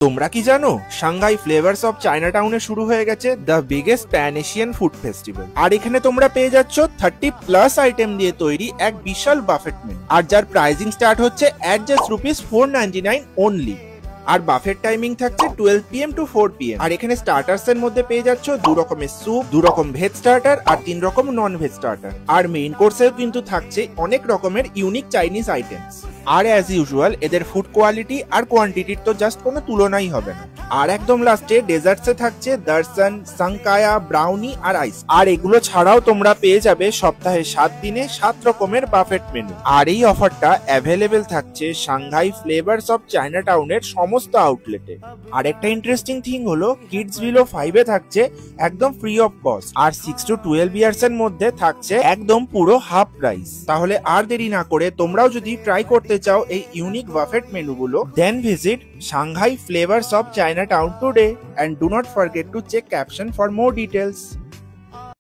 তোমরা কি জানো সাংহাই ফ্লেভার্স অফ চায়নাটাউনে শুরু হয়ে গেছে the biggest pan Asian food festival. আর এখানে তোমরা পেয়ে যাচ্ছ 30+ আইটেম দিয়ে তৈরি এক বিশাল বাফেট মেনু, আর যার প্রাইসিং স্টার্ট হচ্ছে at just ₹499 অনলি। আর বাফেট টাইমিং থাকছে 12 PM to 4 PM। আর এখানে স্টার্টার্স এর মধ্যে পেয়ে যাচ্ছ 2 রকমের স্যুপ, 2 রকম ভেজ স্টার্টার আর 3 রকম নন ভেজ স্টার্টার। আর মেইন কোর্সেও কিন্তু থাকছে অনেক রকমের ইউনিক চাইনিজ আইটেমস। আর অ্যাজ ইউজুয়াল এদের ফুড কোয়ালিটি আর কোয়ান্টিটির তো জাস্ট কোনো তুলনাই হবে না। আর একদম লাস্টে ডেজার্টসে থাকছে দর্শন, সাংকায়া, ব্রাউনি আর আইস। আর এগুলো ছাড়াও তোমরা পেয়ে যাবে সপ্তাহে 7 দিনে 7 রকমের বাফেট মেনু। আর এই অফারটা অ্যাভেলেবেল থাকছে সাংহাই ফ্লেভার্স অফ চায়নাটাউনের সমস্ত আউটলেটে। আর একটা ইন্টারেস্টিং থিং হলো কিডস বিলো 5 এ থাকছে একদম ফ্রি অফ কস্ট, আর 6 to 12 ইয়ার্স এর মধ্যে থাকছে একদম পুরো হাফ প্রাইস। তাহলে আর দেরি না করে তোমরাও যদি ট্রাই করতে চাও এই ইউনিক বাফেট মেনুগুলো, then visit Shanghai Flavors of Chinatown today and do not forget to check caption for more details.